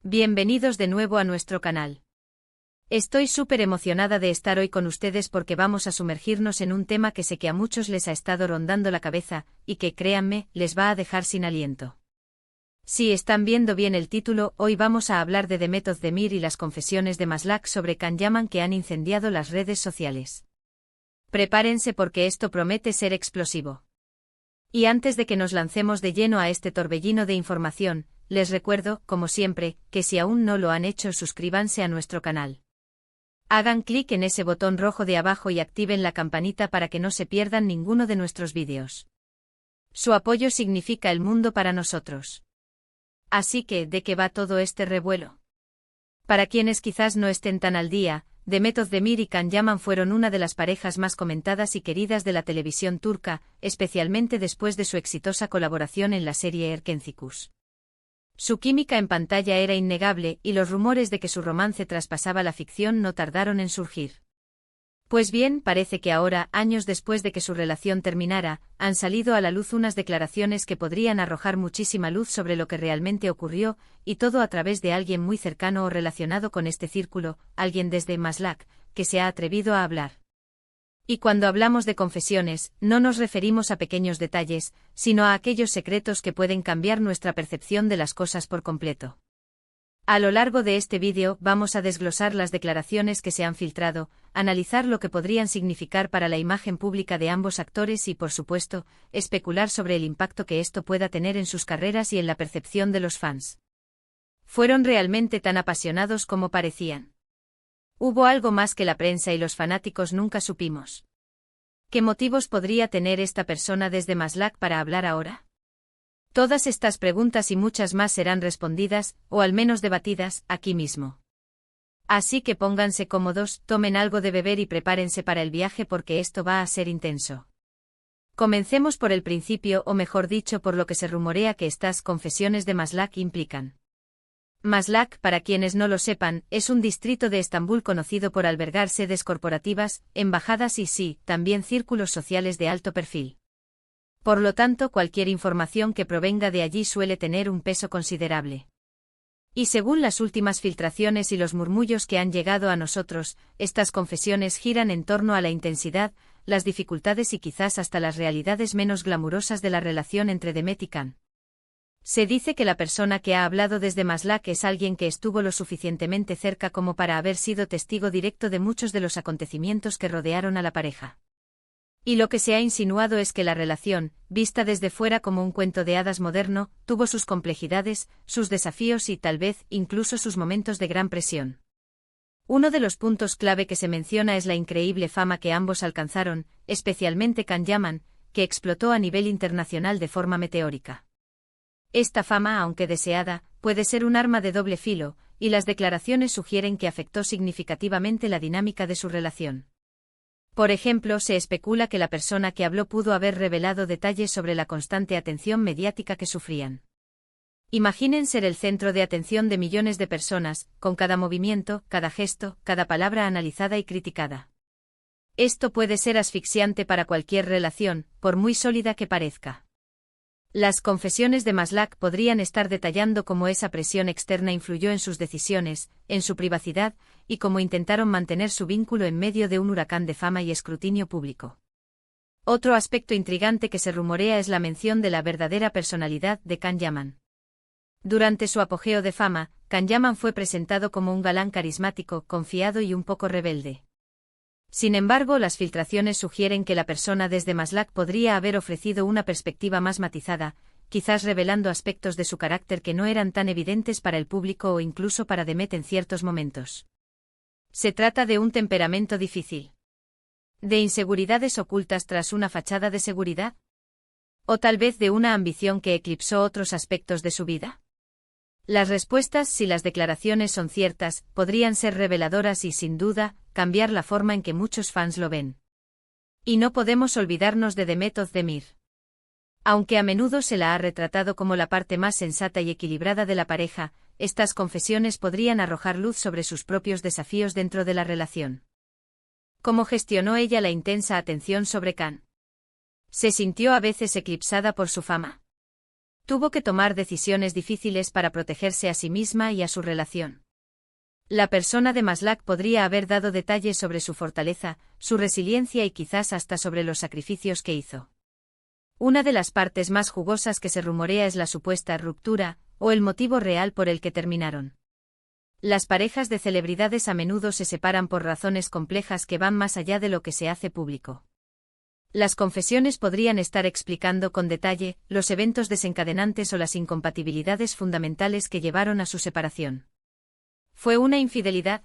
Bienvenidos de nuevo a nuestro canal. Estoy súper emocionada de estar hoy con ustedes porque vamos a sumergirnos en un tema que sé que a muchos les ha estado rondando la cabeza, y que, créanme, les va a dejar sin aliento. Si están viendo bien el título, hoy vamos a hablar de Demet Özdemir y las confesiones de Maslak sobre Can Yaman que han incendiado las redes sociales. Prepárense porque esto promete ser explosivo. Y antes de que nos lancemos de lleno a este torbellino de información, les recuerdo, como siempre, que si aún no lo han hecho, suscríbanse a nuestro canal. Hagan clic en ese botón rojo de abajo y activen la campanita para que no se pierdan ninguno de nuestros vídeos. Su apoyo significa el mundo para nosotros. Así que, ¿de qué va todo este revuelo? Para quienes quizás no estén tan al día, Demet Özdemir y Can Yaman fueron una de las parejas más comentadas y queridas de la televisión turca, especialmente después de su exitosa colaboración en la serie Erkencikus. Su química en pantalla era innegable y los rumores de que su romance traspasaba la ficción no tardaron en surgir. Pues bien, parece que ahora, años después de que su relación terminara, han salido a la luz unas declaraciones que podrían arrojar muchísima luz sobre lo que realmente ocurrió, y todo a través de alguien muy cercano o relacionado con este círculo, alguien desde Maslak, que se ha atrevido a hablar. Y cuando hablamos de confesiones, no nos referimos a pequeños detalles, sino a aquellos secretos que pueden cambiar nuestra percepción de las cosas por completo. A lo largo de este vídeo vamos a desglosar las declaraciones que se han filtrado, analizar lo que podrían significar para la imagen pública de ambos actores y, por supuesto, especular sobre el impacto que esto pueda tener en sus carreras y en la percepción de los fans. ¿Fueron realmente tan apasionados como parecían? ¿Hubo algo más que la prensa y los fanáticos nunca supimos? ¿Qué motivos podría tener esta persona desde Maslak para hablar ahora? Todas estas preguntas y muchas más serán respondidas, o al menos debatidas, aquí mismo. Así que pónganse cómodos, tomen algo de beber y prepárense para el viaje porque esto va a ser intenso. Comencemos por el principio, o mejor dicho, por lo que se rumorea que estas confesiones de Maslak implican. Maslak, para quienes no lo sepan, es un distrito de Estambul conocido por albergar sedes corporativas, embajadas y sí, también círculos sociales de alto perfil. Por lo tanto, cualquier información que provenga de allí suele tener un peso considerable. Y según las últimas filtraciones y los murmullos que han llegado a nosotros, estas confesiones giran en torno a la intensidad, las dificultades y quizás hasta las realidades menos glamurosas de la relación entre Demet y Can. Se dice que la persona que ha hablado desde Maslak es alguien que estuvo lo suficientemente cerca como para haber sido testigo directo de muchos de los acontecimientos que rodearon a la pareja. Y lo que se ha insinuado es que la relación, vista desde fuera como un cuento de hadas moderno, tuvo sus complejidades, sus desafíos y tal vez, incluso sus momentos de gran presión. Uno de los puntos clave que se menciona es la increíble fama que ambos alcanzaron, especialmente Can Yaman, que explotó a nivel internacional de forma meteórica. Esta fama, aunque deseada, puede ser un arma de doble filo, y las declaraciones sugieren que afectó significativamente la dinámica de su relación. Por ejemplo, se especula que la persona que habló pudo haber revelado detalles sobre la constante atención mediática que sufrían. Imaginen ser el centro de atención de millones de personas, con cada movimiento, cada gesto, cada palabra analizada y criticada. Esto puede ser asfixiante para cualquier relación, por muy sólida que parezca. Las confesiones de Maslak podrían estar detallando cómo esa presión externa influyó en sus decisiones, en su privacidad, y cómo intentaron mantener su vínculo en medio de un huracán de fama y escrutinio público. Otro aspecto intrigante que se rumorea es la mención de la verdadera personalidad de Can Yaman. Durante su apogeo de fama, Can Yaman fue presentado como un galán carismático, confiado y un poco rebelde. Sin embargo, las filtraciones sugieren que la persona desde Maslak podría haber ofrecido una perspectiva más matizada, quizás revelando aspectos de su carácter que no eran tan evidentes para el público o incluso para Demet en ciertos momentos. Se trata de un temperamento difícil. ¿De inseguridades ocultas tras una fachada de seguridad? ¿O tal vez de una ambición que eclipsó otros aspectos de su vida? Las respuestas, si las declaraciones son ciertas, podrían ser reveladoras y, sin duda, cambiar la forma en que muchos fans lo ven. Y no podemos olvidarnos de Demet Özdemir. Aunque a menudo se la ha retratado como la parte más sensata y equilibrada de la pareja, estas confesiones podrían arrojar luz sobre sus propios desafíos dentro de la relación. ¿Cómo gestionó ella la intensa atención sobre Can? ¿Se sintió a veces eclipsada por su fama? Tuvo que tomar decisiones difíciles para protegerse a sí misma y a su relación. La persona de Maslach podría haber dado detalles sobre su fortaleza, su resiliencia y quizás hasta sobre los sacrificios que hizo. Una de las partes más jugosas que se rumorea es la supuesta ruptura, o el motivo real por el que terminaron. Las parejas de celebridades a menudo se separan por razones complejas que van más allá de lo que se hace público. Las confesiones podrían estar explicando con detalle los eventos desencadenantes o las incompatibilidades fundamentales que llevaron a su separación. ¿Fue una infidelidad?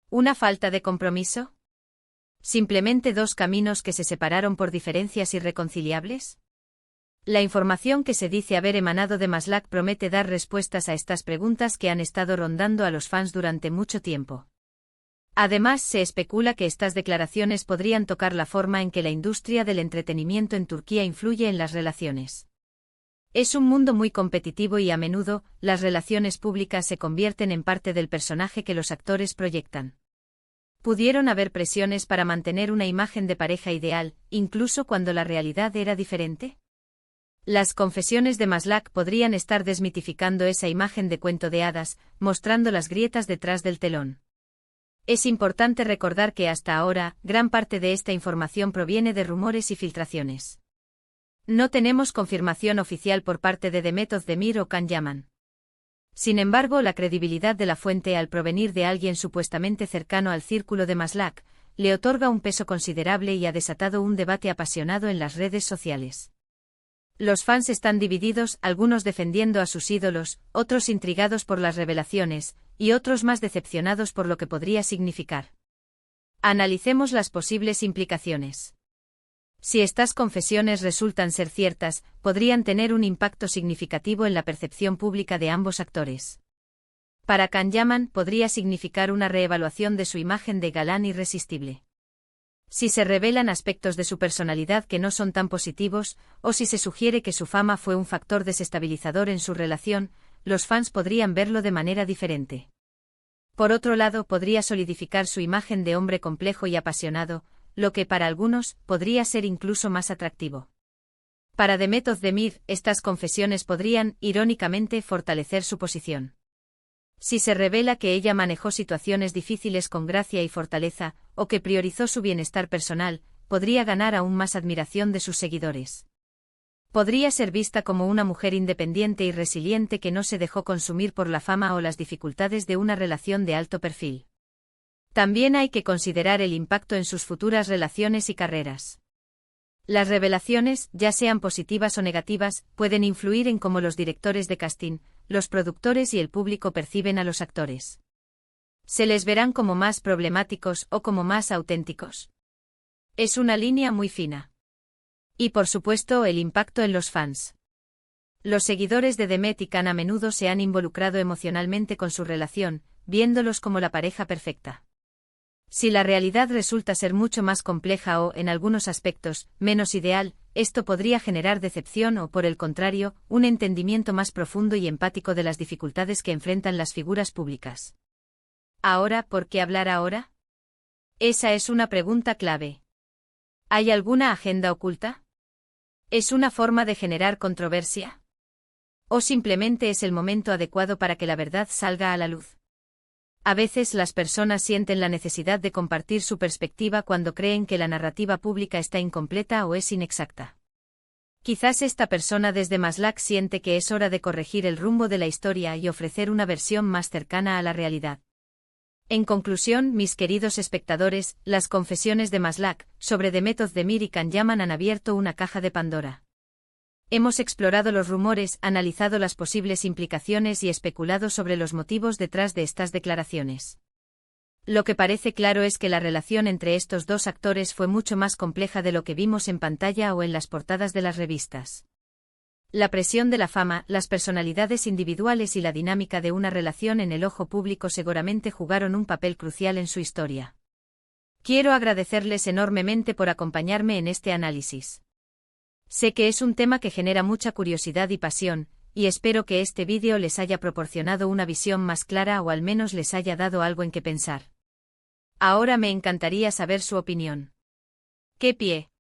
¿Una falta de compromiso? ¿Simplemente dos caminos que se separaron por diferencias irreconciliables? La información que se dice haber emanado de Maslach promete dar respuestas a estas preguntas que han estado rondando a los fans durante mucho tiempo. Además, se especula que estas declaraciones podrían tocar la forma en que la industria del entretenimiento en Turquía influye en las relaciones. Es un mundo muy competitivo y a menudo, las relaciones públicas se convierten en parte del personaje que los actores proyectan. Pudieron haber presiones para mantener una imagen de pareja ideal, incluso cuando la realidad era diferente. Las confesiones de Maslach podrían estar desmitificando esa imagen de cuento de hadas, mostrando las grietas detrás del telón. Es importante recordar que hasta ahora, gran parte de esta información proviene de rumores y filtraciones. No tenemos confirmación oficial por parte de Demet Özdemir o Can Yaman. Sin embargo, la credibilidad de la fuente al provenir de alguien supuestamente cercano al círculo de Maslach, le otorga un peso considerable y ha desatado un debate apasionado en las redes sociales. Los fans están divididos, algunos defendiendo a sus ídolos, otros intrigados por las revelaciones, y otros más decepcionados por lo que podría significar. Analicemos las posibles implicaciones. Si estas confesiones resultan ser ciertas, podrían tener un impacto significativo en la percepción pública de ambos actores. Para Can Yaman podría significar una reevaluación de su imagen de galán irresistible. Si se revelan aspectos de su personalidad que no son tan positivos, o si se sugiere que su fama fue un factor desestabilizador en su relación, los fans podrían verlo de manera diferente. Por otro lado, podría solidificar su imagen de hombre complejo y apasionado, lo que para algunos podría ser incluso más atractivo. Para Demet Özdemir, estas confesiones podrían, irónicamente, fortalecer su posición. Si se revela que ella manejó situaciones difíciles con gracia y fortaleza, o que priorizó su bienestar personal, podría ganar aún más admiración de sus seguidores. Podría ser vista como una mujer independiente y resiliente que no se dejó consumir por la fama o las dificultades de una relación de alto perfil. También hay que considerar el impacto en sus futuras relaciones y carreras. Las revelaciones, ya sean positivas o negativas, pueden influir en cómo los directores de casting, los productores y el público perciben a los actores. ¿Se les verán como más problemáticos o como más auténticos? Es una línea muy fina. Y por supuesto, el impacto en los fans. Los seguidores de Demet y Can a menudo se han involucrado emocionalmente con su relación, viéndolos como la pareja perfecta. Si la realidad resulta ser mucho más compleja o, en algunos aspectos, menos ideal, esto podría generar decepción o, por el contrario, un entendimiento más profundo y empático de las dificultades que enfrentan las figuras públicas. Ahora, ¿por qué hablar ahora? Esa es una pregunta clave. ¿Hay alguna agenda oculta? ¿Es una forma de generar controversia? ¿O simplemente es el momento adecuado para que la verdad salga a la luz? A veces las personas sienten la necesidad de compartir su perspectiva cuando creen que la narrativa pública está incompleta o es inexacta. Quizás esta persona desde Maslach siente que es hora de corregir el rumbo de la historia y ofrecer una versión más cercana a la realidad. En conclusión, mis queridos espectadores, las confesiones de Maslach sobre Demet Özdemir y Can Yaman han abierto una caja de Pandora. Hemos explorado los rumores, analizado las posibles implicaciones y especulado sobre los motivos detrás de estas declaraciones. Lo que parece claro es que la relación entre estos dos actores fue mucho más compleja de lo que vimos en pantalla o en las portadas de las revistas. La presión de la fama, las personalidades individuales y la dinámica de una relación en el ojo público seguramente jugaron un papel crucial en su historia. Quiero agradecerles enormemente por acompañarme en este análisis. Sé que es un tema que genera mucha curiosidad y pasión, y espero que este vídeo les haya proporcionado una visión más clara o al menos les haya dado algo en que pensar. Ahora me encantaría saber su opinión. ¿Qué pie?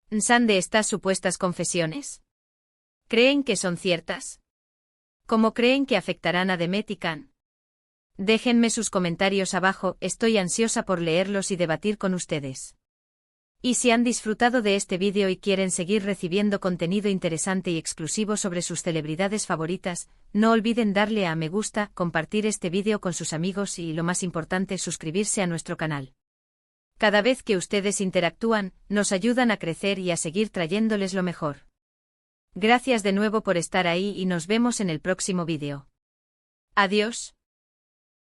¿Nsan de estas supuestas confesiones? ¿Creen que son ciertas? ¿Cómo creen que afectarán a Demet y Can? Déjenme sus comentarios abajo, estoy ansiosa por leerlos y debatir con ustedes. Y si han disfrutado de este vídeo y quieren seguir recibiendo contenido interesante y exclusivo sobre sus celebridades favoritas, no olviden darle a me gusta, compartir este vídeo con sus amigos y, lo más importante, suscribirse a nuestro canal. Cada vez que ustedes interactúan, nos ayudan a crecer y a seguir trayéndoles lo mejor. Gracias de nuevo por estar ahí y nos vemos en el próximo vídeo. Adiós.